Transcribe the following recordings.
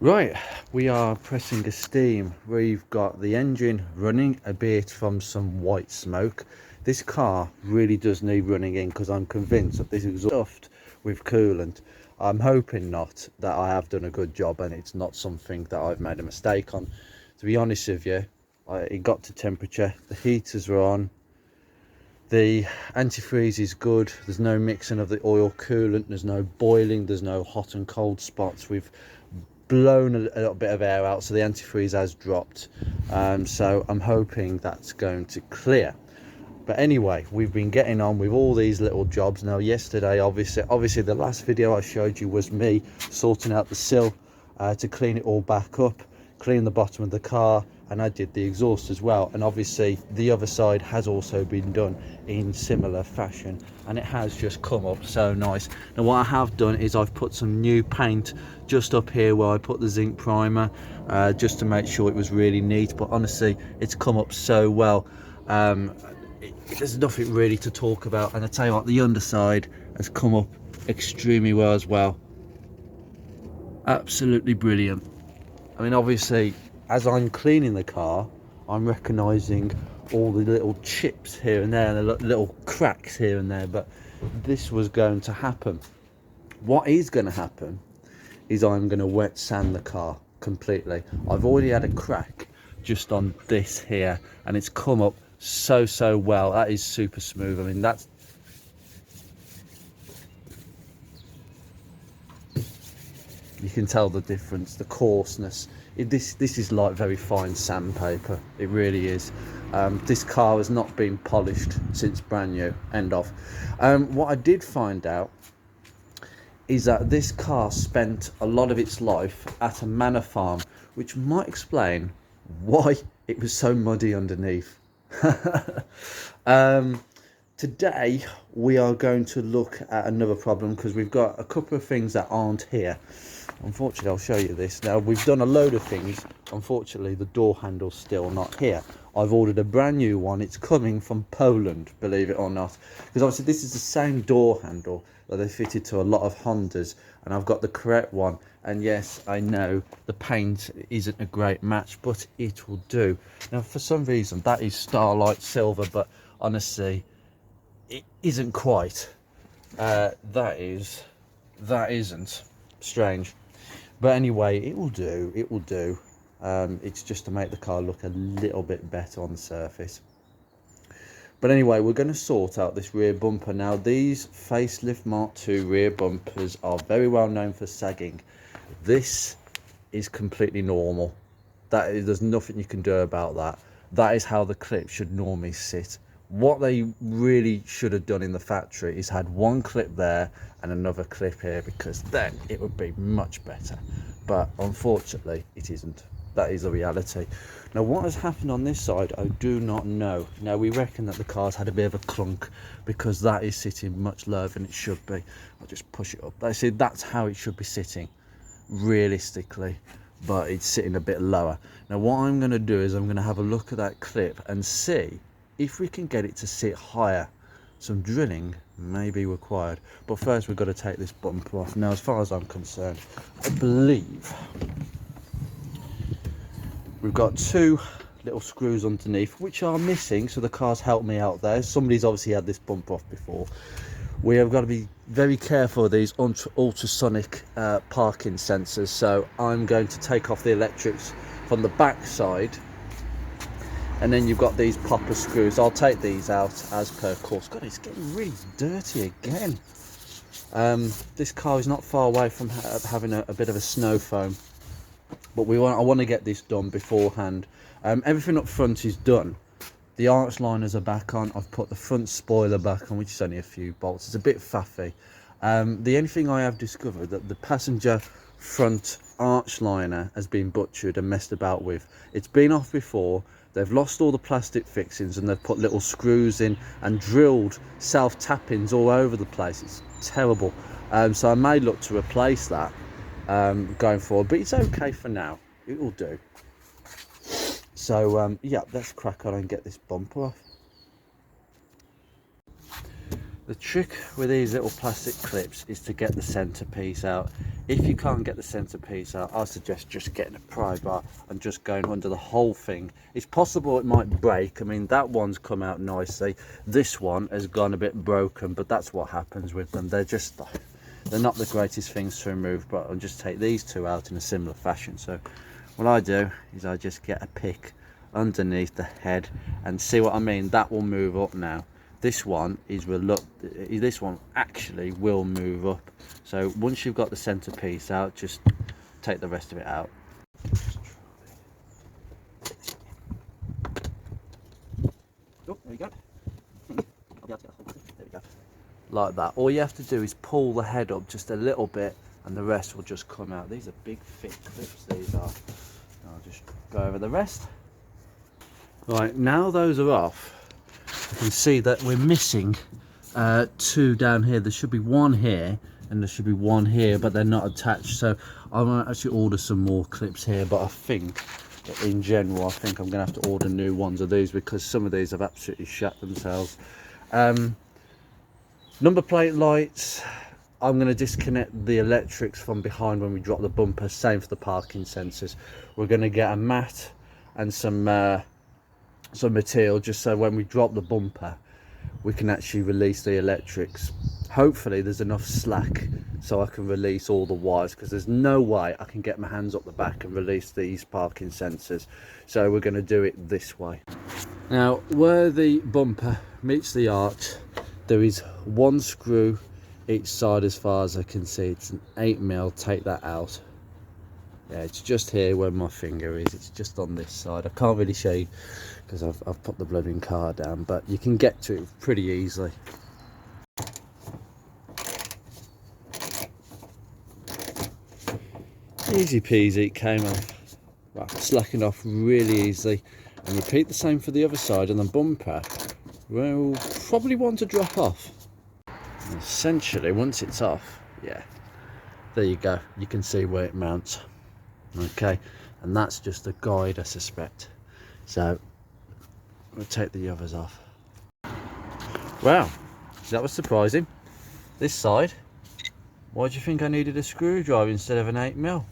Right, we are pressing a steam. We've got the engine running a bit from some white smoke. This car really does need running in because I'm convinced that this is stuffed with coolant. I'm hoping not, that I have done a good job and it's not something that I've made a mistake on. To be honest with you, it got to temperature, the heaters are on, the antifreeze is good, there's no mixing of the oil coolant, there's no boiling, there's no hot and cold spots. We've blown a little bit of air out, so the antifreeze has dropped, so I'm hoping that's going to clear. But anyway, we've been getting on with all these little jobs. Now yesterday, obviously the last video I showed you was me sorting out the sill to clean it all back up, clean the bottom of the car, and I did the exhaust as well. And obviously the other side has also been done in similar fashion, and it has just come up so nice. Now what I have done is I've put some new paint just up here where I put the zinc primer, just to make sure it was really neat. But honestly, it's come up so well. There's nothing really to talk about, and I tell you what, the underside has come up extremely well as well. Absolutely brilliant. I mean, obviously as I'm cleaning the car, I'm recognizing all the little chips here and there and the little cracks here and there, but this was going to happen. What is going to happen is I'm going to wet sand the car completely. I've already had a crack just on this here and it's come up so well. That is super smooth. I mean, that's, you can tell the difference, the coarseness. This is like very fine sandpaper, it really is. This car has not been polished since brand new, end of. What I did find out is that this car spent a lot of its life at a manor farm, which might explain why it was so muddy underneath. Today we are going to look at another problem because we've got a couple of things that aren't here. Unfortunately, I'll show you this. Now, we've done a load of things. Unfortunately, the door handle's still not here. I've ordered a brand new one. It's coming from Poland, believe it or not, because obviously this is the same door handle that they fitted to a lot of Hondas, and I've got the correct one. And yes, I know the paint isn't a great match, but it will do. Now, for some reason, that is Starlight Silver, but honestly, it isn't quite. That isn't. Strange. But anyway, it will do, it will do. It's just to make the car look a little bit better on the surface. But anyway, we're going to sort out this rear bumper. Now, these facelift Mark II rear bumpers are very well known for sagging. This is completely normal. There's nothing you can do about that. That is how the clip should normally sit. What they really should have done in the factory is had one clip there and another clip here, because then it would be much better. But unfortunately it isn't. That is the reality. Now, what has happened on this side, I do not know. Now, we reckon that the car's had a bit of a clunk because that is sitting much lower than it should be. I'll just push it up. I see, that's how it should be sitting realistically, but it's sitting a bit lower. Now, what I'm going to do is I'm going to have a look at that clip and see if we can get it to sit higher. Some drilling may be required, but first we've got to take this bumper off. Now, as far as I'm concerned, I believe we've got two little screws underneath which are missing, so the car's helped me out there. Somebody's obviously had this bumper off before. We have got to be very careful of these ultrasonic parking sensors, so I'm going to take off the electrics from the back side. And then you've got these popper screws. I'll take these out as per course. God, it's getting really dirty again. This car is not far away from having a bit of a snow foam, but I want to get this done beforehand. Everything up front is done. The arch liners are back on. I've put the front spoiler back on, which is only a few bolts. It's a bit faffy. The only thing I have discovered that the passenger front arch liner has been butchered and messed about with. It's been off before. They've lost all the plastic fixings and they've put little screws in and drilled self-tappings all over the place. It's terrible. So I may look to replace that going forward, but it's okay for now. It will do. So yeah, let's crack on and get this bumper off. The trick with these little plastic clips is to get the centerpiece out. If you can't get the centerpiece out, I suggest just getting a pry bar and just going under the whole thing. It's possible it might break. I mean, that one's come out nicely. This one has gone a bit broken, but that's what happens with them. They're not the greatest things to remove, but I'll just take these two out in a similar fashion. So what I do is I just get a pick underneath the head and see what I mean. That will move up now. This one is this one actually will move up. So once you've got the centerpiece out, just take the rest of it out. Oh, there we go. There we go. Like that. All you have to do is pull the head up just a little bit and the rest will just come out. These are big thick clips, these are. I'll just go over the rest. Right, now those are off, you can see that we're missing two down here. There should be one here and there should be one here, but they're not attached. So I might actually order some more clips here, but I think in general, I think I'm gonna have to order new ones of these because some of these have absolutely shut themselves. Number plate lights, I'm going to disconnect the electrics from behind when we drop the bumper. Same for the parking sensors. We're going to get a mat and some material just so when we drop the bumper we can actually release the electrics. Hopefully there's enough slack so I can release all the wires, because there's no way I can get my hands up the back and release these parking sensors. So we're going to do it this way. Now where the bumper meets the arch, there is one screw each side as far as I can see. It's an 8mm. Take that out. Yeah, it's just here where my finger is. It's just on this side. I can't really show you because I've put the blooming car down, but you can get to it pretty easily. Easy peasy, it came off. Right, slacking off really easily. And repeat the same for the other side, and the bumper will probably want to drop off. And essentially, once it's off, yeah, there you go. You can see where it mounts. Okay, and that's just a guide, I suspect. So we'll take the others off. Wow, that was surprising. This side, why do you think I needed a screwdriver instead of an 8mm?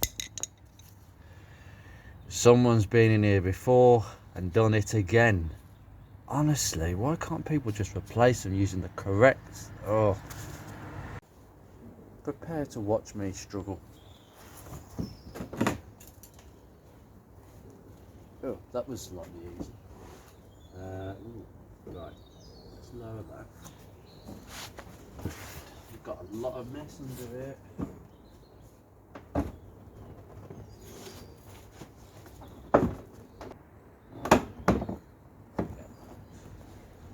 Someone's been in here before and done it again. Honestly, why can't people just replace them using the correct... Oh. Prepare to watch me struggle. Oh, that was slightly easy. Right, let's lower that. You've got a lot of mess under it.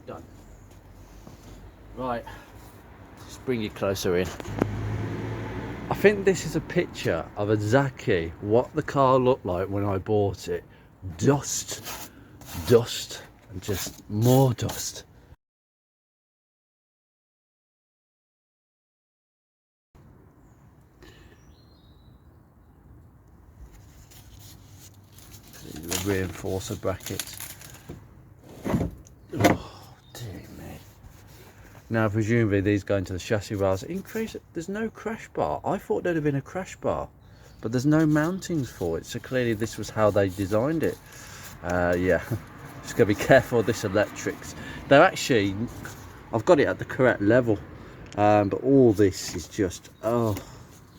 Done. Right, just bring you closer in. I think this is a picture of exactly what the car looked like when I bought it. Dust, and just more dust. The reinforcer brackets. Oh dear me. Now presumably these go into the chassis rails. Increase it. There's no crash bar. I thought there'd have been a crash bar, but there's no mountings for it, so clearly this was how they designed it. Yeah, just gotta be careful of this electrics. They're actually, I've got it at the correct level, but all this is just, oh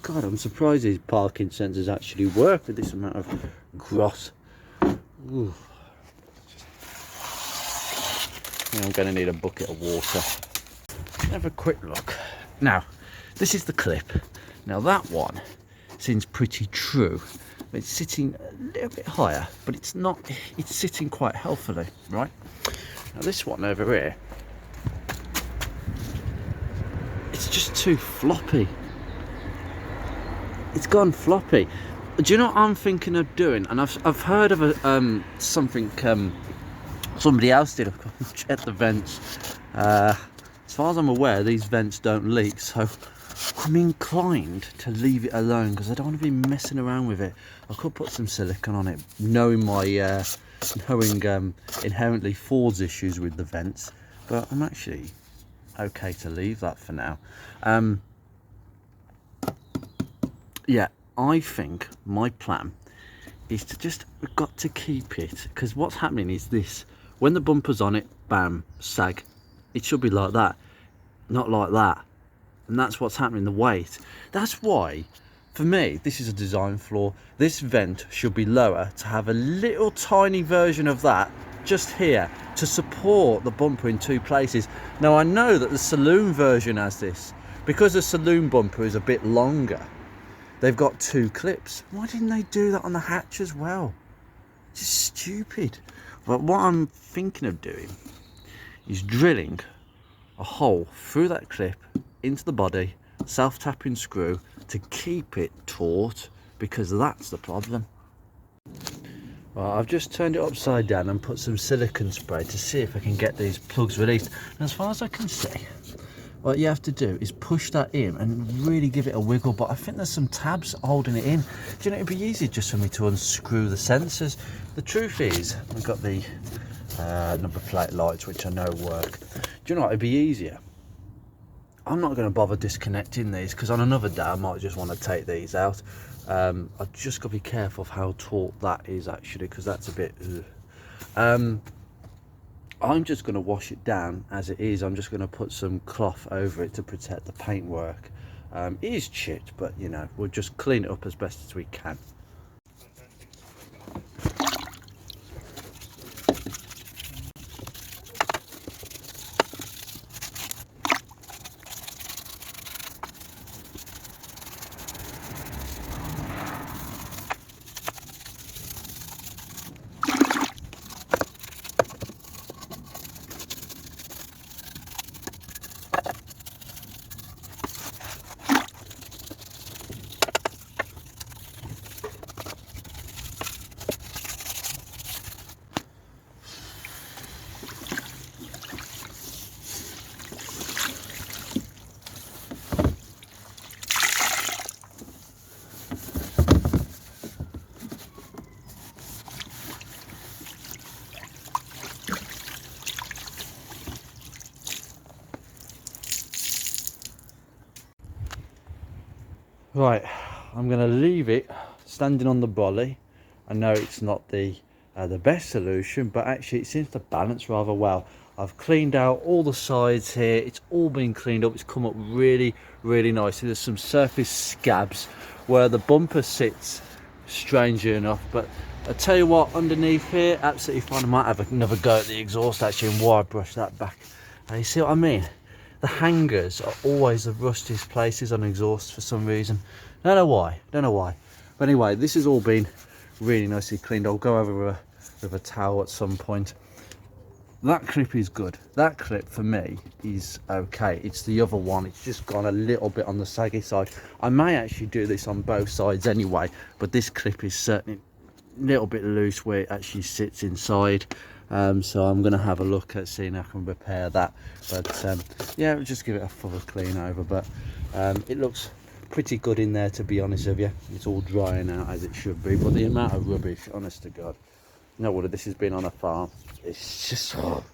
god, I'm surprised these parking sensors actually work with this amount of gross. Ooh. Yeah, I'm gonna need a bucket of water. Have a quick look. Now, this is the clip. Now that one seems pretty true. It's sitting a little bit higher, but it's not, it's sitting quite healthily, right? Now this one over here, it's just too floppy. It's gone floppy. Do you know what I'm thinking of doing? And I've heard of a something somebody else did. I've gone and checked the vents. As far as I'm aware, these vents don't leak, so I'm inclined to leave it alone because I don't want to be messing around with it. I could put some silicone on it, knowing my inherently Ford's issues with the vents, but I'm actually okay to leave that for now. Yeah, I think my plan is to just, we've got to keep it, because what's happening is this: when the bumper's on it, bam, sag. It should be like that, not like that. And that's what's happening, the weight. That's why, for me, this is a design flaw. This vent should be lower, to have a little tiny version of that just here to support the bumper in two places. Now I know that the saloon version has this, because the saloon bumper is a bit longer. They've got two clips. Why didn't they do that on the hatch as well? Just stupid. But what I'm thinking of doing is drilling a hole through that clip into the body, self-tapping screw, to keep it taut, because that's the problem. Well, I've just turned it upside down and put some silicone spray to see if I can get these plugs released. And as far as I can see, what you have to do is push that in and really give it a wiggle, but I think there's some tabs holding it in. Do you know, it'd be easy just for me to unscrew the sensors. The truth is, I've got the number plate lights, which I know work. Do you know what, it'd be easier. I'm not going to bother disconnecting these, because on another day I might just want to take these out. I've just got to be careful of how taut that is actually, because that's a bit I'm just going to wash it down as it is. I'm just going to put some cloth over it to protect the paintwork. It is chipped, but you know, we'll just clean it up as best as we can. Right, I'm going to leave it standing on the bolly. I know it's not the best solution, but actually it seems to balance rather well. I've cleaned out all the sides here. It's all been cleaned up. It's come up really, really nicely. There's some surface scabs where the bumper sits, strangely enough, but I tell you what, underneath here, absolutely fine. I might have another go at the exhaust actually and wire brush that back. And you see what I mean? The hangers are always the rustiest places on exhaust for some reason. Don't know why, don't know why. But anyway, this has all been really nicely cleaned. I'll go over with a towel at some point. That clip is good. That clip for me is okay. It's the other one, it's just gone a little bit on the saggy side. I may actually do this on both sides anyway, but this clip is certainly a little bit loose where it actually sits inside. So I'm going to have a look at seeing how I can repair that. But yeah, we'll just give it a full clean over. But it looks pretty good in there, to be honest with you. It's all drying out as it should be. But the amount of rubbish, honest to God, you know what, this has been on a farm. It's just, oh,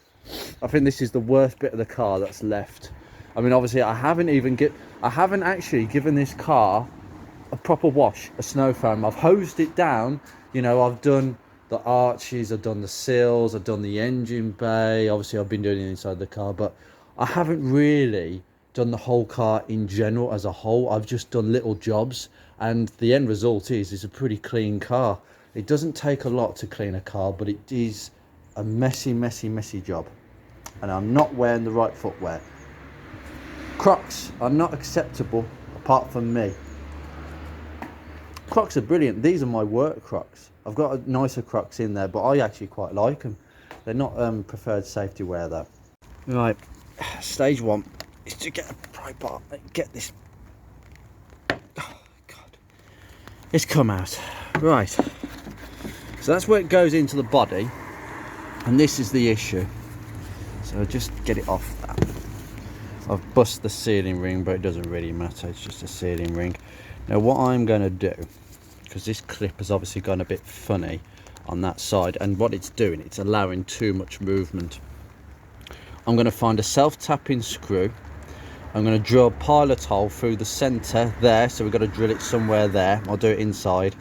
I think this is the worst bit of the car that's left. I mean, obviously, I haven't actually given this car a proper wash, a snow foam. I've hosed it down. You know, I've done the arches, I've done the sills, I've done the engine bay. Obviously I've been doing it inside the car, but I haven't really done the whole car in general as a whole. I've just done little jobs, and the end result is it's a pretty clean car. It doesn't take a lot to clean a car, but it is a messy job, and I'm not wearing the right footwear. Crocs are not acceptable apart from me. Crocs are brilliant. These are my work Crocs. I've got a nicer Crocs in there, but I actually quite like them. They're not preferred safety wear though. Right, stage one is to get a pry bar and get this. Oh God, it's come out. Right, so that's where it goes into the body, and this is the issue. So just get it off that. I've bust the sealing ring, but it doesn't really matter. It's just a sealing ring. Now what I'm going to do, because this clip has obviously gone a bit funny on that side, and what it's doing, it's allowing too much movement. I'm going to find a self-tapping screw. I'm going to drill a pilot hole through the center there, so we've got to drill it somewhere there. I'll do it inside,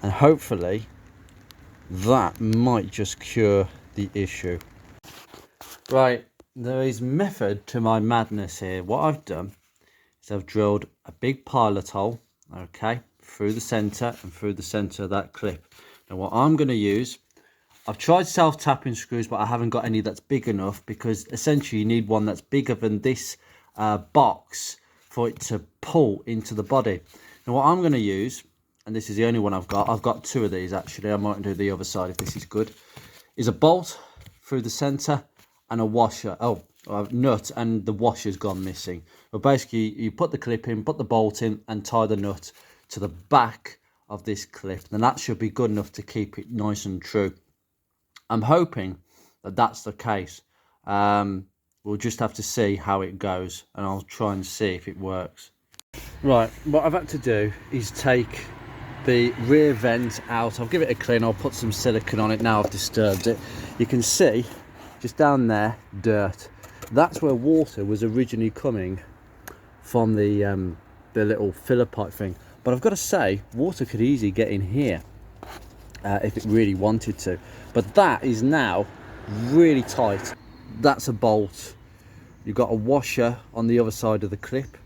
and hopefully that might just cure the issue. Right, there is method to my madness here. What I've done is I've drilled a big pilot hole, okay, through the center and through the center of that clip. Now what I'm going to use, I've tried self-tapping screws, but I haven't got any that's big enough, because essentially you need one that's bigger than this box for it to pull into the body. Now what I'm going to use, and this is the only one I've got two of these actually, I might do the other side if this is good, is a bolt through the center and a washer, a nut, and the washer's gone missing. But basically you put the clip in, put the bolt in, and tie the nut to the back of this clip, and that should be good enough to keep it nice and true. I'm hoping that that's the case. We'll just have to see how it goes, and I'll try and see if it works. Right, what I've had to do is take the rear vent out. I'll give it a clean. I'll put some silicone on it now I've disturbed it. You can see just down there, dirt. That's where water was originally coming from the little filler pipe thing. But I've got to say, water could easily get in here if it really wanted to. But that is now really tight. That's a bolt. You've got a washer on the other side of the clip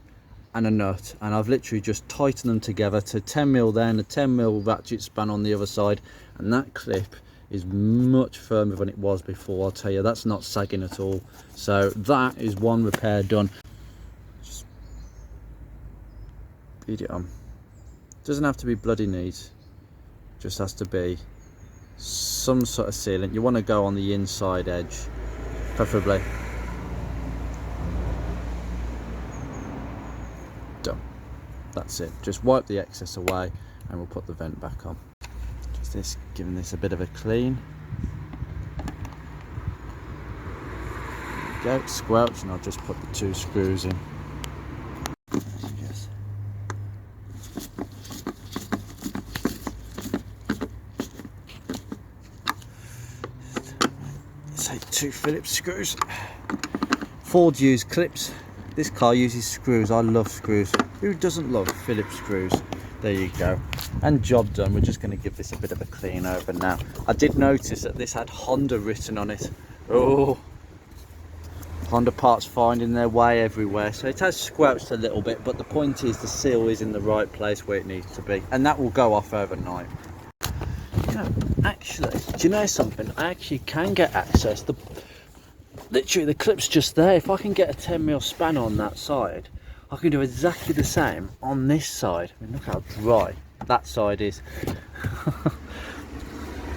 and a nut, and I've literally just tightened them together to 10mm there and a 10mm ratchet span on the other side, and that clip is much firmer than it was before. I'll tell you, that's not sagging at all. So that is one repair done. Just beat it on. Doesn't have to be bloody neat, just has to be some sort of sealant. You want to go on the inside edge preferably. Done. That's it. Just wipe the excess away and we'll put the vent back on. Just this, giving this a bit of a clean. There we go, squelch, and I'll just put the two screws in. Say two Phillips screws. Ford use clips, this car uses screws. I love screws. Who doesn't love Phillips screws? There you go, and job done. We're just going to give this a bit of a clean over now. I did notice that this had Honda written on it. Oh, Honda parts finding their way everywhere, so it has squelched a little bit, but the point is the seal is in the right place where it needs to be, and that will go off overnight. You know, actually, do you know something? I actually can get access. Literally the clip's just there. If I can get a 10mm span on that side, I can do exactly the same on this side. I mean, look how dry that side is.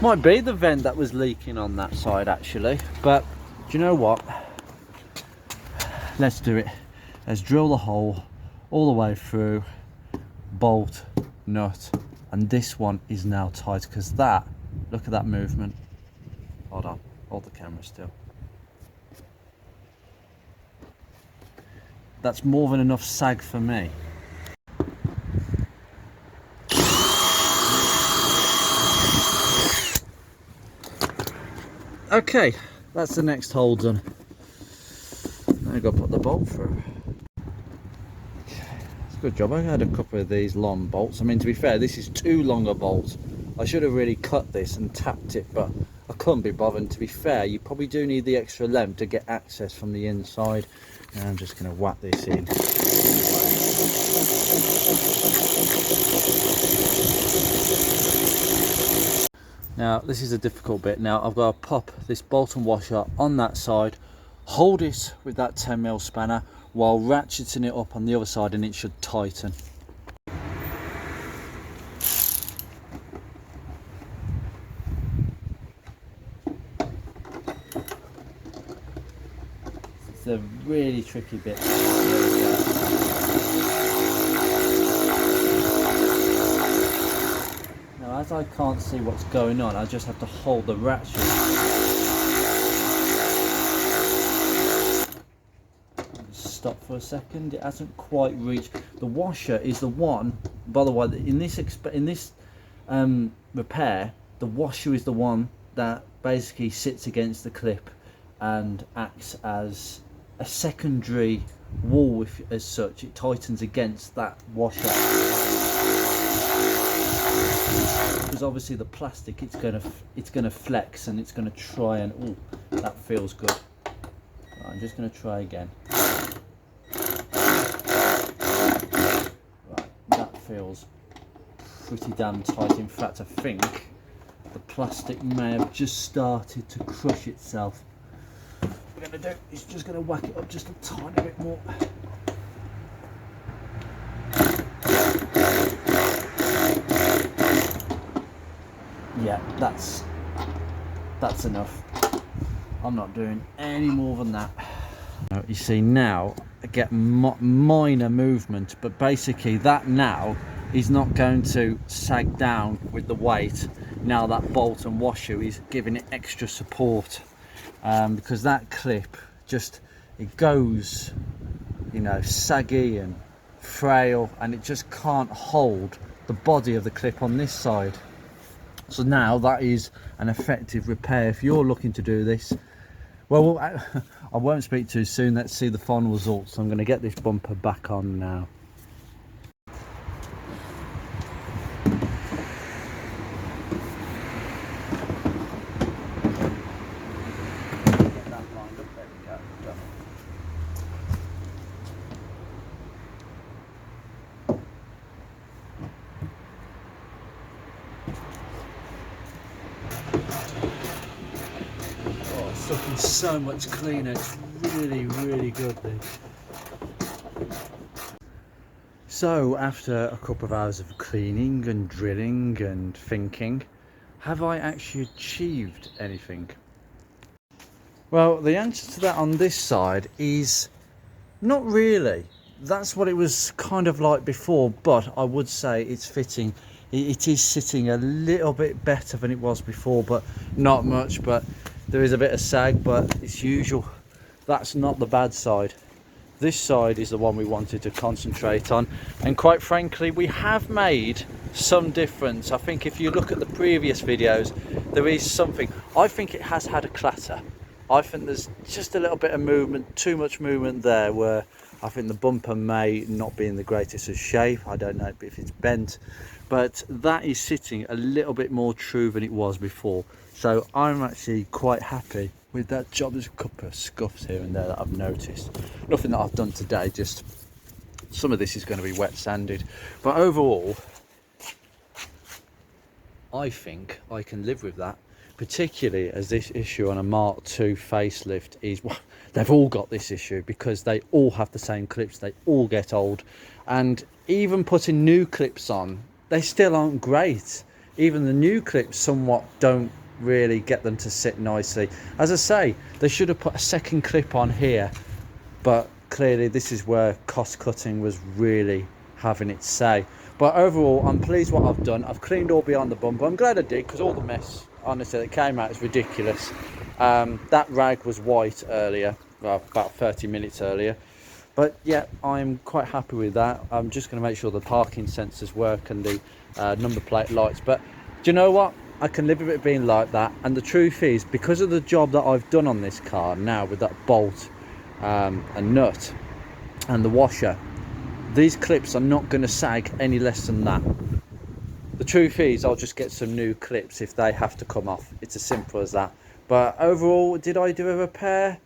Might be the vent that was leaking on that side actually, but do you know what? Let's do it. Let's drill the hole all the way through, bolt, nut, and this one is now tight, because that, look at that movement. Hold on, hold the camera still. That's more than enough sag for me. Okay, that's the next hole done. Now I've got to put the bolt through. Okay, it's a good job. I had a couple of these long bolts. I mean, to be fair, this is two longer bolts. I should have really cut this and tapped it, but I couldn't be bothered. To be fair, you probably do need the extra length to get access from the inside. And I'm just going to whack this in. Now this is a difficult bit. Now I've got to pop this bolt and washer on that side, hold it with that 10mm spanner while ratcheting it up on the other side, and it should tighten. It's a really tricky bit. Now as I can't see what's going on, I just have to hold the ratchet. Stop for a second. It hasn't quite reached. The washer is the one, by the way, in this repair, the washer is the one that basically sits against the clip, and acts as a secondary wall, if as such. It tightens against that washer, because obviously the plastic, it's gonna flex, and it's gonna try and, oh, that feels good. Right, I'm just gonna try again. Right, that feels pretty damn tight. In fact, I think the plastic may have just started to crush itself. What we're going to do is just going to whack it up just a tiny bit more. Yeah, that's enough. I'm not doing any more than that. You see, now I get minor movement, but basically that now is not going to sag down with the weight. Now that bolt and washer is giving it extra support, because that clip just, it goes, you know, saggy and frail, and it just can't hold the body of the clip on this side. So now that is an effective repair. If you're looking to do this, well, I won't speak too soon. Let's see the final results. I'm going to get this bumper back on now. It's looking so much cleaner. It's really good, this. So after a couple of hours of cleaning and drilling and thinking, have I actually achieved anything? Well, the answer to that on this side is not really. That's what it was kind of like before, but I would say it's fitting. It is sitting a little bit better than it was before, but not much. But there is a bit of sag, but it's usual. That's not the bad side. This side is the one we wanted to concentrate on, and quite frankly, we have made some difference. I think if you look at the previous videos, there is something. I think it has had a clatter. I think there's just a little bit of movement, too much movement there, where I think the bumper may not be in the greatest of shape. I don't know if it's bent, but that is sitting a little bit more true than it was before. So I'm actually quite happy with that job. There's a couple of scuffs here and there that I've noticed. Nothing that I've done today, just some of this is going to be wet sanded. But overall, I think I can live with that, particularly as this issue on a Mark II facelift is, well, they've all got this issue because they all have the same clips, they all get old, and even putting new clips on, they still aren't great. Even the new clips somewhat don't really get them to sit nicely. As I say, they should have put a second clip on here, but clearly this is where cost cutting was really having its say. But overall, I'm pleased what I've done. I've cleaned all beyond the bumper. I'm glad I did, because all the mess, honestly, that came out is ridiculous. That rag was white earlier, well, about 30 minutes earlier. But yeah, I'm quite happy with that. I'm just going to make sure the parking sensors work and the number plate lights. But do you know what? I can live with it being like that. And the truth is, because of the job that I've done on this car now with that bolt and nut and the washer, these clips are not going to sag any less than that. The truth is, I'll just get some new clips if they have to come off. It's as simple as that. But overall, did I do a repair?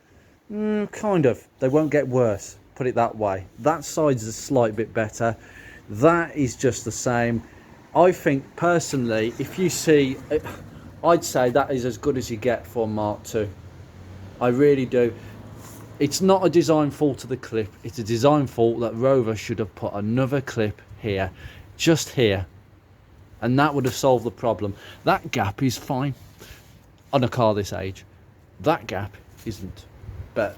Kind of. They won't get worse, put it that way. That side's a slight bit better. That is just the same. I think personally, if you see, I'd say that is as good as you get for Mark II. I really do. It's not a design fault of the clip. It's a design fault that Rover should have put another clip here, just here, and that would have solved the problem. That gap is fine on a car this age. That gap isn't, but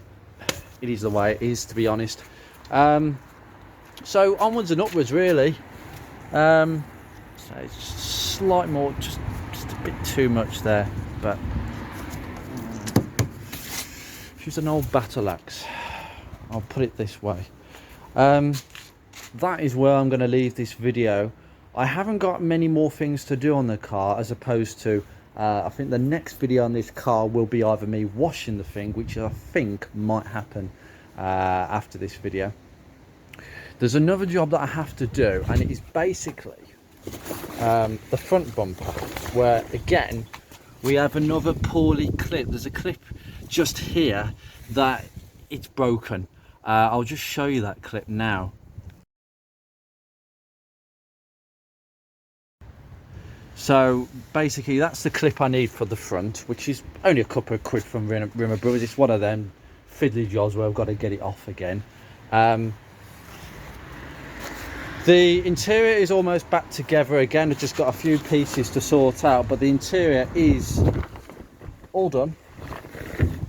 it is the way it is, to be honest. So onwards and upwards, really. So it's slight more, just a bit too much there, but she's an old battle axe, I'll put it this way. That is where I'm going to leave this video. I haven't got many more things to do on the car, as opposed to I think the next video on this car will be either me washing the thing, which I think might happen after this video. There's another job that I have to do, and it is basically the front bumper, where again we have another poorly clip. There's a clip just here that it's broken. I'll just show you that clip now. So basically that's the clip I need for the front, which is only a couple of quid from Rimmer Brothers. It's one of them fiddly jobs where I've got to get it off again. The interior is almost back together again. I've just got a few pieces to sort out, but the interior is all done.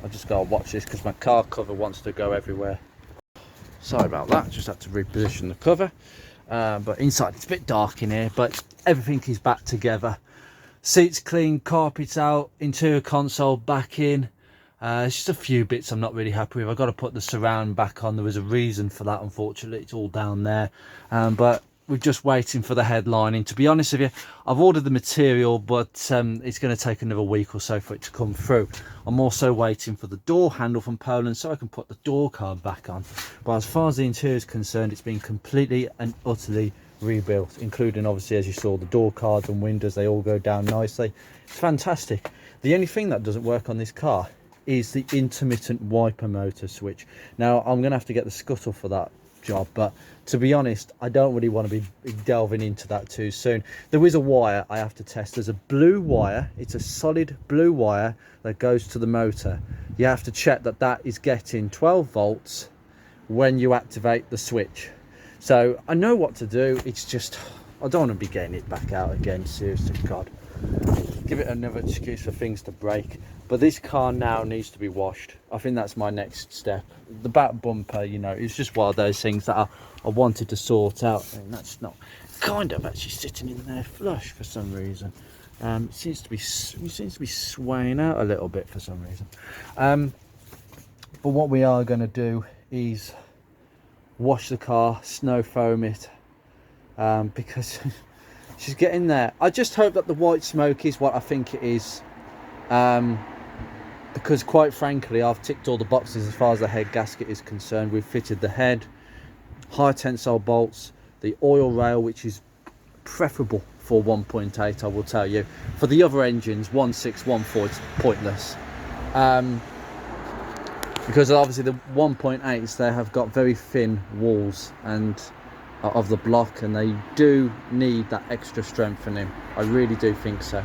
I just gotta watch this because my car cover wants to go everywhere. Sorry about that, just had to reposition the cover. But inside it's a bit dark in here, but everything is back together. Seats clean, carpets out, interior console back in. It's just a few bits I'm not really happy with. I've got to put the surround back on. There was a reason for that, unfortunately. It's all down there. But we're just waiting for the headlining. To be honest with you, I've ordered the material, but it's going to take another week or so for it to come through. I'm also waiting for the door handle from Poland so I can put the door card back on. But as far as the interior is concerned, it's been completely and utterly rebuilt, including obviously, as you saw, the door cards and windows. They all go down nicely. It's fantastic. The only thing that doesn't work on this car is the intermittent wiper motor switch. Now I'm gonna have to get the scuttle for that job, but to be honest, I don't really want to be delving into that too soon. There is a wire I have to test. There's a blue wire, it's a solid blue wire that goes to the motor. You have to check that that is getting 12 volts when you activate the switch. So I know what to do, it's just I don't want to be getting it back out again, seriously. God, give it another excuse for things to break. But this car now needs to be washed. I think that's my next step. The back bumper, you know, it's just one of those things that I wanted to sort out. And that's not kind of actually sitting in there flush for some reason. It seems to be swaying out a little bit for some reason. But what we are going to do is wash the car, snow foam it, because she's getting there. I just hope that the white smoke is what I think it is. Because quite frankly, I've ticked all the boxes as far as the head gasket is concerned. We've fitted the head, high tensile bolts, the oil rail, which is preferable for 1.8, I will tell you. For the other engines, 1.6, 1.4, it's pointless. Because obviously the 1.8s, they have got very thin walls and of the block, and they do need that extra strengthening. I really do think so.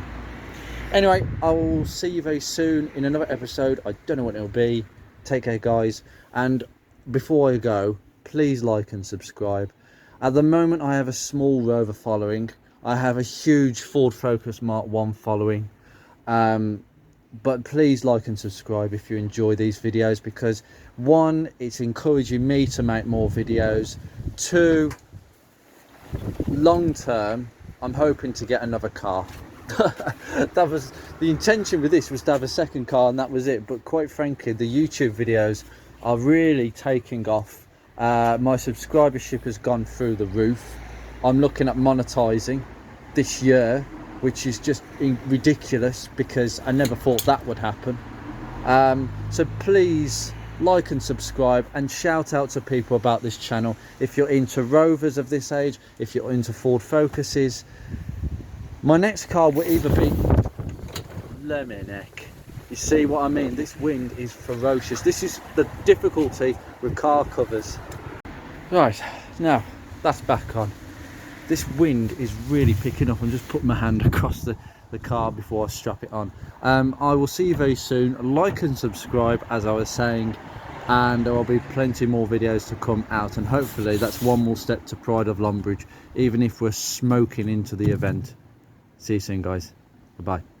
Anyway, I will see you very soon in another episode. I don't know what it'll be. Take care, guys. And before I go, please like and subscribe. At the moment, I have a small Rover following. I have a huge Ford Focus Mark 1 following. But please like and subscribe if you enjoy these videos, because one, it's encouraging me to make more videos. Two, long term, I'm hoping to get another car. That was the intention with this, was to have a second car, and that was it. But quite frankly, the YouTube videos are really taking off. My subscribership has gone through the roof. I'm looking at monetizing this year, which is just ridiculous because I never thought that would happen. So please like and subscribe, and shout out to people about this channel. If you're into Rovers of this age, if you're into Ford Focuses, my next car will either be Lemonneck. You see what I mean? This wind is ferocious. This is the difficulty with car covers. Right, now that's back on. This wind is really picking up. I'm just putting my hand across the car before I strap it on. I will see you very soon. Like and subscribe, as I was saying, and there will be plenty more videos to come out, and hopefully that's one more step to Pride of Longbridge, even if we're smoking into the event. See you soon, guys. Bye-bye.